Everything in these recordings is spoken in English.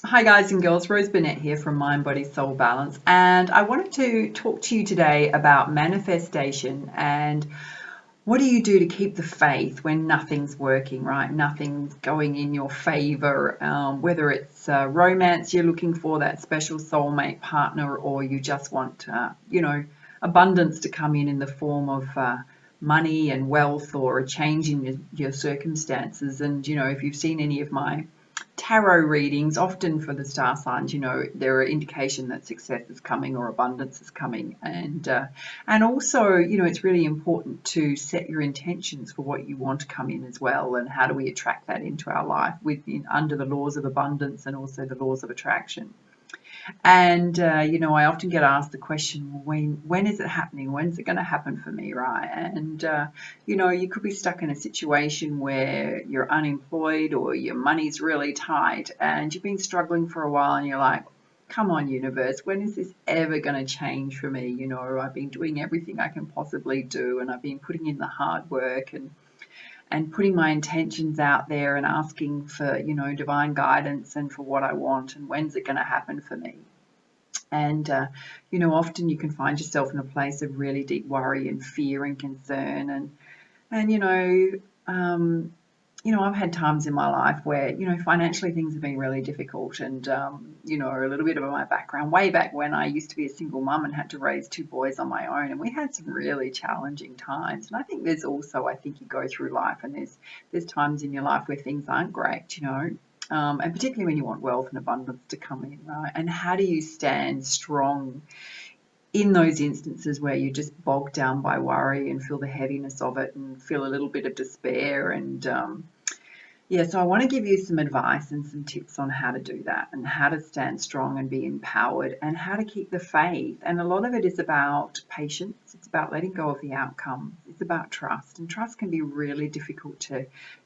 Hi guys and girls, Rose Burnett here from Mind, Body, Soul Balance, and I wanted to talk to you today about manifestation and what do you do to keep the faith when nothing's working, right? Nothing's going in your favor, whether it's romance you're looking for, that special soulmate partner, or you just want, abundance to come in the form of money and wealth or a change in your circumstances. And, if you've seen any of my tarot readings, often for the star signs, there are indication that success is coming or abundance is coming, and also, it's really important to set your intentions for what you want to come in as well, and how do we attract that into our life under the laws of abundance and also the laws of attraction. And, I often get asked the question, well, when is it happening? When's it going to happen for me, right? And, you could be stuck in a situation where you're unemployed or your money's really tight and you've been struggling for a while and you're like, come on, universe, when is this ever going to change for me? I've been doing everything I can possibly do and I've been putting in the hard work and putting my intentions out there and asking for, divine guidance and for what I want, and when's it going to happen for me? And, often you can find yourself in a place of really deep worry and fear and concern. I've had times in my life where, financially things have been really difficult. And, a little bit of my background, way back when I used to be a single mum and had to raise two boys on my own. And we had some really challenging times. And I think you go through life and there's times in your life where things aren't great, and particularly when you want wealth and abundance to come in, right? And how do you stand strong in those instances where you're just bogged down by worry and feel the heaviness of it and feel a little bit of despair? And so I want to give you some advice and some tips on how to do that and how to stand strong and be empowered and how to keep the faith. And a lot of it is about patience. It's about letting go of the outcome. It's about trust. And trust can be really difficult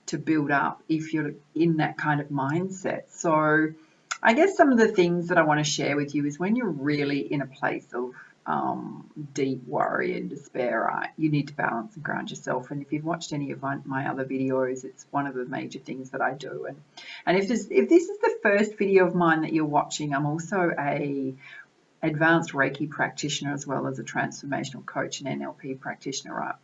to build up if you're in that kind of mindset. So I guess some of the things that I want to share with you is when you're really in a place of deep worry and despair, right, you need to balance and ground yourself. And if you've watched any of my other videos, it's one of the major things that I do. And if this is the first video of mine that you're watching, I'm also a advanced Reiki practitioner as well as a transformational coach and NLP practitioner, right?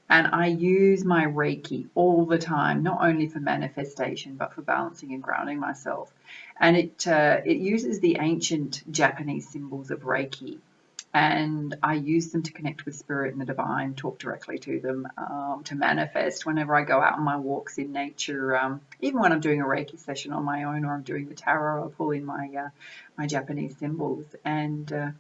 And I use my Reiki all the time, not only for manifestation, but for balancing and grounding myself. And it uses the ancient Japanese symbols of Reiki. And I use them to connect with spirit and the divine, talk directly to them, to manifest whenever I go out on my walks in nature. Even when I'm doing a Reiki session on my own or I'm doing the tarot, I pull in my Japanese symbols. And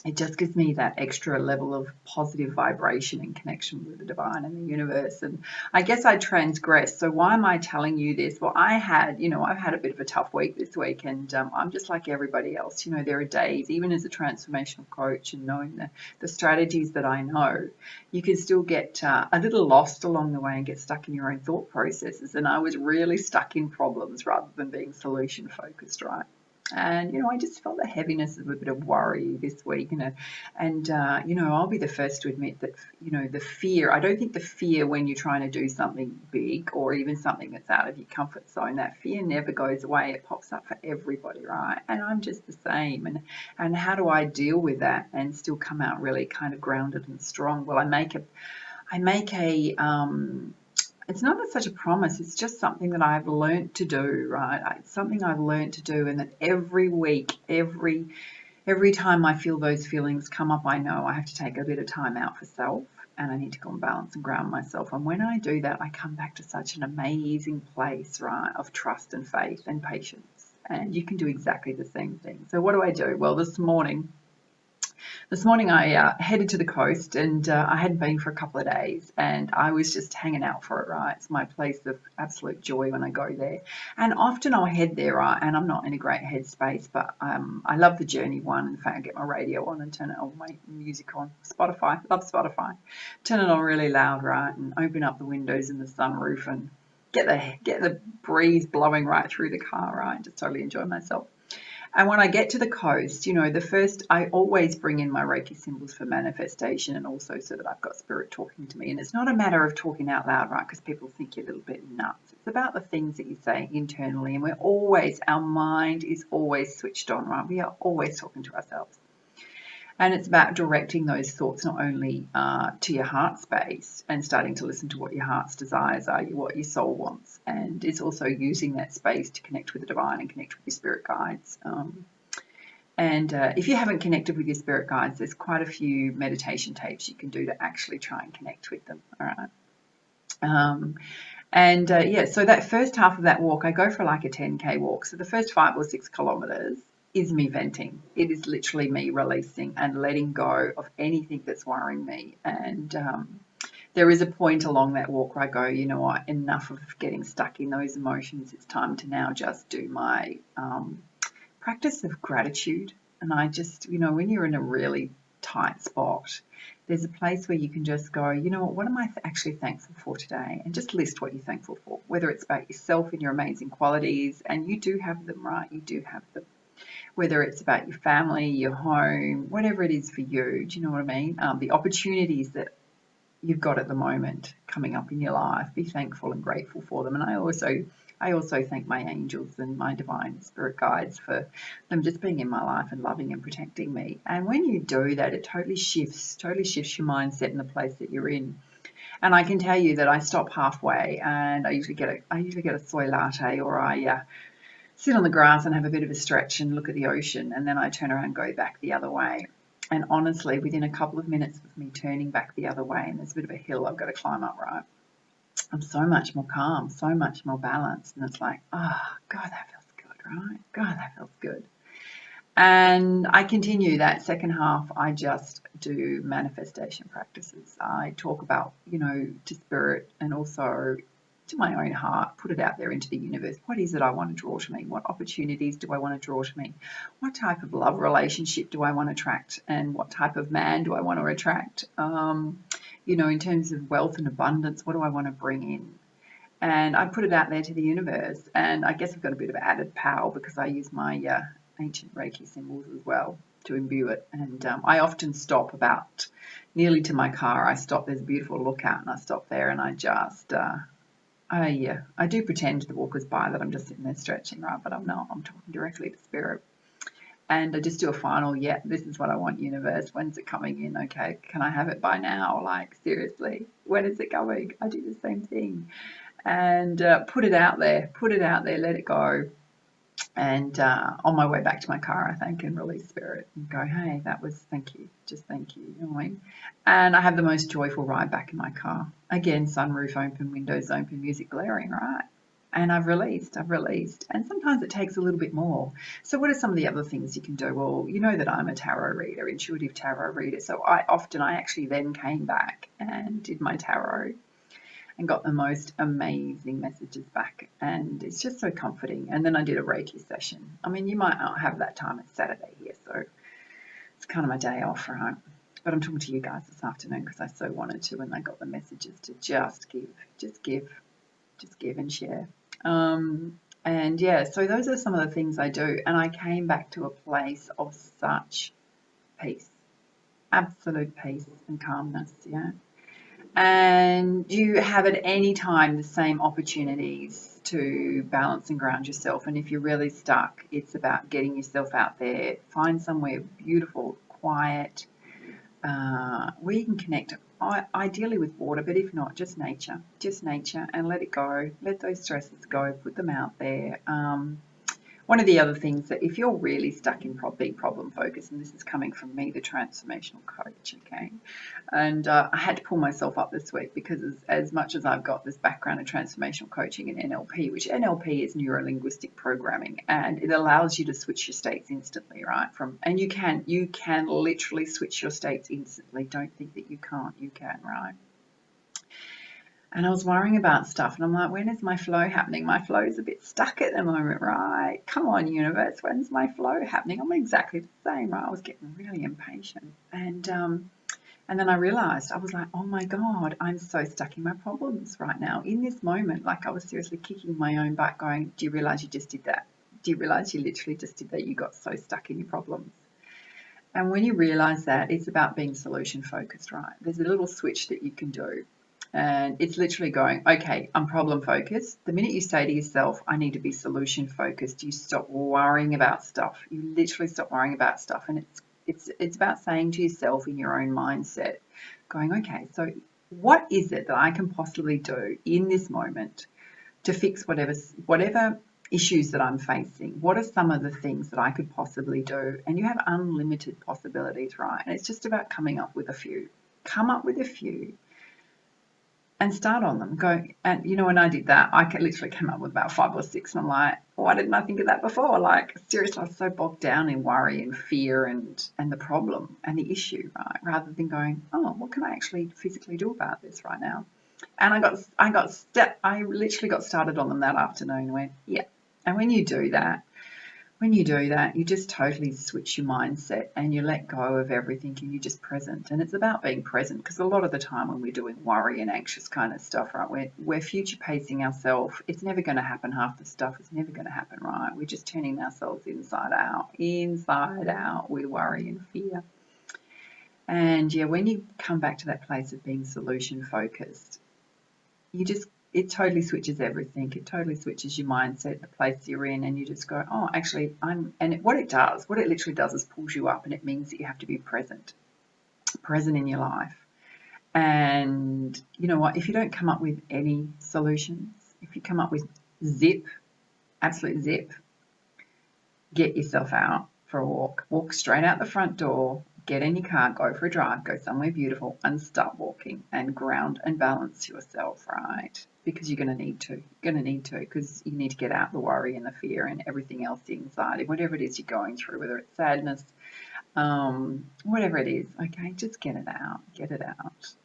it just gives me that extra level of positive vibration and connection with the divine and the universe. And I guess I transgress. So why am I telling you this? Well, I've had a bit of a tough week this week, and I'm just like everybody else. There are days, even as a transformational coach and knowing the strategies that I know, you can still get a little lost along the way and get stuck in your own thought processes. And I was really stuck in problems rather than being solution focused, right? And, I just felt the heaviness of a bit of worry this week, and I'll be the first to admit that, the fear, I don't think the fear when you're trying to do something big or even something that's out of your comfort zone, that fear never goes away. It pops up for everybody, right? And I'm just the same. And how do I deal with that and still come out really kind of grounded and strong? Well, I make a it's not such a promise, it's just something that I've learnt to do, right? It's something I've learnt to do, and that every week, every time I feel those feelings come up, I know I have to take a bit of time out for self, and I need to go and balance and ground myself. And when I do that, I come back to such an amazing place, right, of trust and faith and patience. And you can do exactly the same thing. So what do I do? Well, this morning I headed to the coast, and I hadn't been for a couple of days, and I was just hanging out for it, right? It's my place of absolute joy when I go there. And often I'll head there, right, and I'm not in a great headspace, but I love the journey one. In fact, I get my radio on and turn all my music on. Spotify, love Spotify. Turn it on really loud, right, and open up the windows and the sunroof and get the breeze blowing right through the car, right, just totally enjoy myself. And when I get to the coast, you know, I always bring in my Reiki symbols for manifestation, and also so that I've got spirit talking to me. And it's not a matter of talking out loud, right? Because people think you're a little bit nuts. It's about the things that you say internally. And our mind is always switched on, right? We are always talking to ourselves. And it's about directing those thoughts not only to your heart space and starting to listen to what your heart's desires are, what your soul wants. And it's also using that space to connect with the divine and connect with your spirit guides. And if you haven't connected with your spirit guides, there's quite a few meditation tapes you can do to actually try and connect with them. All right. Yeah, so that first half of that walk, I go for like a 10K walk. So the first 5 or 6 kilometers is me venting. It is literally me releasing and letting go of anything that's worrying me. And there is a point along that walk where I go, you know what, enough of getting stuck in those emotions. It's time to now just do my practice of gratitude. And I just, you know, when you're in a really tight spot, there's a place where you can just go, you know what am I actually thankful for today? And just list what you're thankful for, whether it's about yourself and your amazing qualities, and you do have them, right? You do have them. Whether it's about your family, your home, whatever it is for you, do you know what I mean? The opportunities that you've got at the moment coming up in your life, be thankful and grateful for them. And I also thank my angels and my divine spirit guides for them just being in my life and loving and protecting me. And when you do that, it totally shifts your mindset in the place that you're in. And I can tell you that I stop halfway, and I usually get a soy latte, or I sit on the grass and have a bit of a stretch and look at the ocean, and then I turn around and go back the other way. And honestly, within a couple of minutes of me turning back the other way, and there's a bit of a hill I've got to climb up, right, I'm so much more calm, so much more balanced. And it's like, oh, God, that feels good, right? God, that feels good. And I continue that second half. I just do manifestation practices. I talk about, you know, to spirit and also to my own heart, put it out there into the universe. What is it I want to draw to me? What opportunities do I want to draw to me? What type of love relationship do I want to attract? And what type of man do I want to attract? You know, in terms of wealth and abundance, what do I want to bring in? And I put it out there to the universe. And I guess I've got a bit of added power because I use my ancient Reiki symbols as well to imbue it. And I often stop about nearly to my car. I stop, there's a beautiful lookout, and I stop there and I just... I do pretend to the walkers by that I'm just sitting there stretching, right? But I'm not. I'm talking directly to spirit. And I just do a final, this is what I want, universe. When's it coming in? Okay, can I have it by now? Like, seriously, when is it coming? I do the same thing. And put it out there, let it go. And on my way back to my car, I thank and release spirit and go, hey, thank you, just thank you, you know what I mean? And I have the most joyful ride back in my car. Again, sunroof open, windows open, music blaring, right? And I've released. And sometimes it takes a little bit more. So what are some of the other things you can do? Well, you know that I'm a tarot reader, intuitive tarot reader. So I actually then came back and did my tarot and got the most amazing messages back, and it's just so comforting. And then I did a Reiki session. I mean, you might not have that time. It's Saturday here, so it's kind of my day off, right? But I'm talking to you guys this afternoon because I so wanted to, and I got the messages to just give and share. And yeah, so those are some of the things I do, and I came back to a place of such peace, absolute peace and calmness, yeah. And you have at any time the same opportunities to balance and ground yourself. And if you're really stuck, it's about getting yourself out there. Find somewhere beautiful, quiet, where you can connect, ideally with water, but if not, just nature, and let it go. Let those stresses go, put them out there. One of the other things that if you're really stuck in big problem focus, and this is coming from me, the transformational coach, okay, and I had to pull myself up this week because as much as I've got this background in transformational coaching and NLP, which NLP is neuro-linguistic programming, and it allows you to switch your states instantly, right? And you can literally switch your states instantly. Don't think that you can't. You can, right? And I was worrying about stuff, and I'm like, when is my flow happening? My flow is a bit stuck at the moment, right? Come on, universe, when's my flow happening? I'm exactly the same, right? I was getting really impatient. And then I realized, I was like, oh my God, I'm so stuck in my problems right now. In this moment, like I was seriously kicking my own butt going, do you realize you just did that? Do you realize you literally just did that? You got so stuck in your problems. And when you realize that, it's about being solution focused, right? There's a little switch that you can do. And it's literally going, okay, I'm problem focused. The minute you say to yourself, I need to be solution focused, you stop worrying about stuff. You literally stop worrying about stuff. And it's about saying to yourself in your own mindset, going, okay, so what is it that I can possibly do in this moment to fix whatever issues that I'm facing? What are some of the things that I could possibly do? And you have unlimited possibilities, right? And it's just about coming up with a few. Come up with a few and start on them. Go, and when I did that, I literally came up with about 5 or 6, and I'm like, why didn't I think of that before? Like, seriously, I was so bogged down in worry and fear and the problem and the issue, right? Rather than going, oh, what can I actually physically do about this right now? And I literally got started on them that afternoon and went, yeah. And when you do that, you just totally switch your mindset and you let go of everything and you're just present. And it's about being present, because a lot of the time when we're doing worry and anxious kind of stuff, right, we're future pacing ourselves. It's never going to happen. Half the stuff is never going to happen, right? We're just turning ourselves inside out with worry and fear. And yeah, when you come back to that place of being solution focused, it totally switches everything. It totally switches your mindset, the place you're in, and you just go, oh, actually, what it literally does is pulls you up, and it means that you have to be present in your life. And you know what? If you don't come up with any solutions, if you come up with absolute zip, get yourself out for a walk straight out the front door, get in your car, go for a drive, go somewhere beautiful, and start walking and ground and balance yourself, right? Because you're going to need to. Because you need to get out the worry and the fear and everything else, the anxiety, whatever it is you're going through, whether it's sadness, whatever it is, okay, just get it out.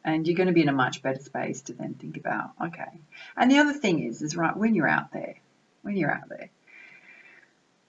And you're going to be in a much better space to then think about, okay. And the other thing is right, when you're out there,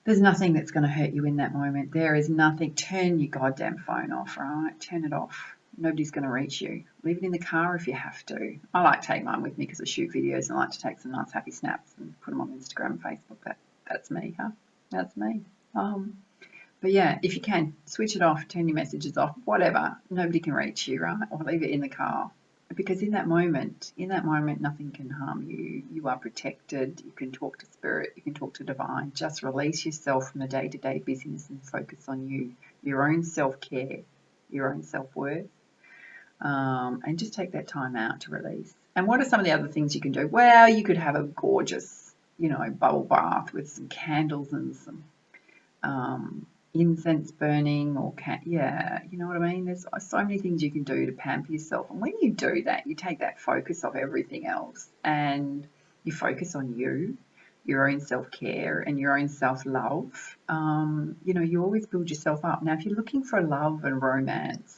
there's nothing that's going to hurt you in that moment. There is nothing. Turn your goddamn phone off, right? Turn it off. Nobody's going to reach you. Leave it in the car if you have to. I like to take mine with me because I shoot videos and I like to take some nice happy snaps and put them on Instagram and Facebook. That's me, huh? That's me. But yeah, if you can, switch it off, turn your messages off, whatever. Nobody can reach you, right? Or leave it in the car. Because in that moment, nothing can harm you. You are protected. You can talk to spirit. You can talk to divine. Just release yourself from the day-to-day busyness and focus on you, your own self-care, your own self-worth, and just take that time out to release. And what are some of the other things you can do? Well, you could have a gorgeous, bubble bath with some candles and some incense burning, or you know what I mean? There's so many things you can do to pamper yourself. And when you do that, you take that focus off everything else and you focus on you, your own self-care and your own self-love. You always build yourself up. Now, if you're looking for love and romance,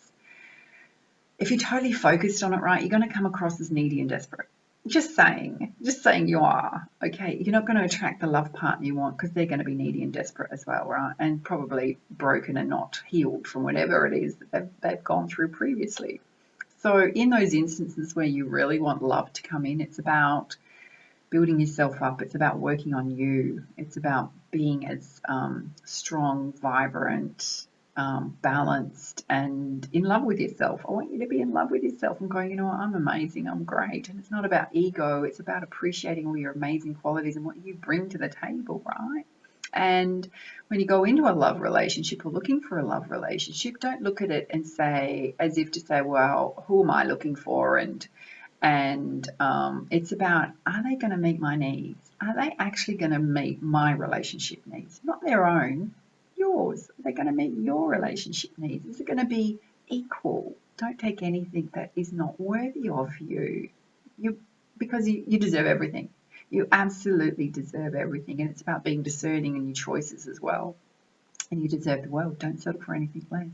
if you're totally focused on it, right, you're going to come across as needy and desperate. Just saying you are, okay? You're not going to attract the love partner you want, because they're going to be needy and desperate as well, right? And probably broken and not healed from whatever it is that they've gone through previously. So in those instances where you really want love to come in, it's about building yourself up. It's about working on you. It's about being as strong, vibrant, balanced and in love with yourself. I want you to be in love with yourself and going, I'm amazing, I'm great. And it's not about ego, it's about appreciating all your amazing qualities and what you bring to the table, right? And when you go into a love relationship or looking for a love relationship, don't look at it and say, as if to say, well, who am I looking for? And it's about, are they going to meet my needs? Are they actually going to meet my relationship needs? Not their own, yours. Are they going to meet your relationship needs? Is it going to be equal? Don't take anything that is not worthy of you. Because you deserve everything. You absolutely deserve everything. And it's about being discerning in your choices as well. And you deserve the world. Don't settle for anything less.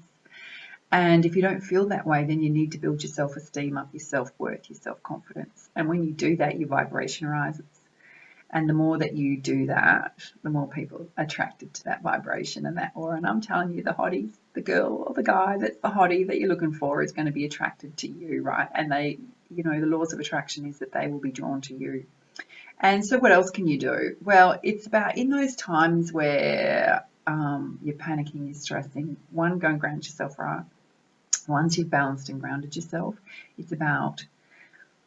And if you don't feel that way, then you need to build your self-esteem up, your self-worth, your self-confidence. And when you do that, your vibration rises. And the more that you do that, the more people are attracted to that vibration and that aura. And I'm telling you, the hotties, the girl or the guy that's the hottie that you're looking for is going to be attracted to you, right? And the laws of attraction is that they will be drawn to you. And so what else can you do? Well, it's about in those times where you're panicking, you're stressing, one, go and ground yourself right. Once you've balanced and grounded yourself, it's about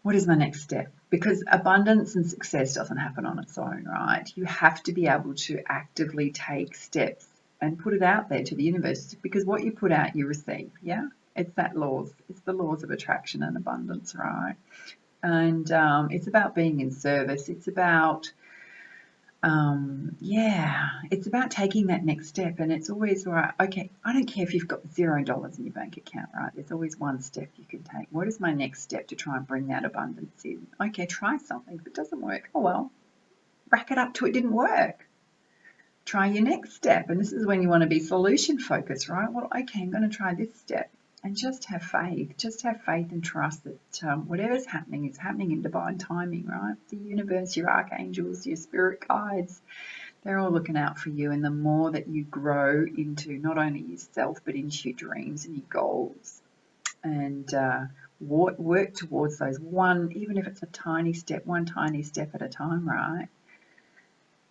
what is my next step? Because abundance and success doesn't happen on its own, right? You have to be able to actively take steps and put it out there to the universe, because what you put out, you receive. Yeah, it's the laws of attraction and abundance, right? And it's about being in service. It's about it's about taking that next step. And it's always right. Okay, I don't care if you've got $0 in your bank account, right? There's always one step you can take. What is my next step to try and bring that abundance in? Okay, try something. If it doesn't work, oh well, rack it up till it didn't work. Try your next step. And this is when you want to be solution focused, right? Well, okay, I'm going to try this step. And just have faith. Just have faith and trust that whatever's happening is happening in divine timing, right? The universe, your archangels, your spirit guides, they're all looking out for you. And the more that you grow into not only yourself, but into your dreams and your goals, and work towards those one, even if it's a tiny step, one tiny step at a time, right?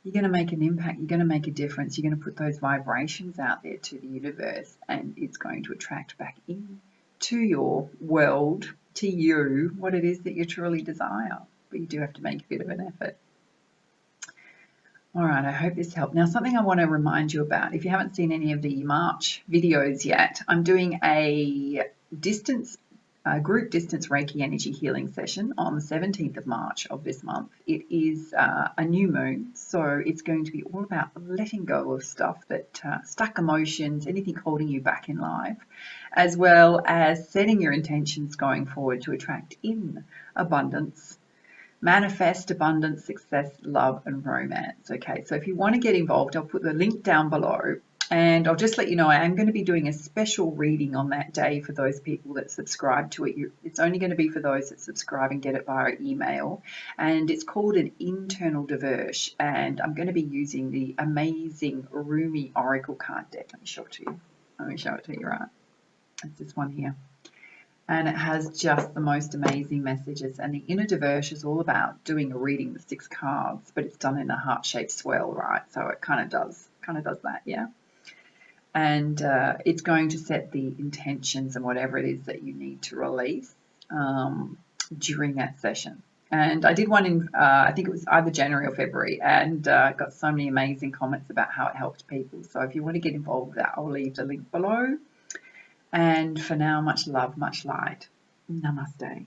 You're going to make an impact. You're going to make a difference. You're going to put those vibrations out there to the universe, and it's going to attract back in to your world, to you, what it is that you truly desire. But you do have to make a bit of an effort. All right, I hope this helped. Now, something I want to remind you about, if you haven't seen any of the March videos yet, I'm doing a group distance Reiki energy healing session on the 17th of March of this month. It is a new moon, so it's going to be all about letting go of stuff that stuck emotions, anything holding you back in life, as well as setting your intentions going forward to attract in abundance, manifest abundance, success, love, and romance. Okay, so if you want to get involved, I'll put the link down below. And I'll just let you know, I am going to be doing a special reading on that day for those people that subscribe to it. It's only going to be for those that subscribe and get it via email. And it's called an internal diverge. And I'm going to be using the amazing Rumi Oracle card deck. Let me show it to you. Let me show it to you, right? It's this one here. And it has just the most amazing messages. And the inner diverge is all about doing a reading with 6 cards, but it's done in a heart-shaped swirl, right? So it kind of does that, yeah. And it's going to set the intentions and whatever it is that you need to release during that session. And I did one in, I think it was either January or February, and got so many amazing comments about how it helped people. So if you want to get involved with that, I'll leave the link below. And for now, much love, much light. Namaste.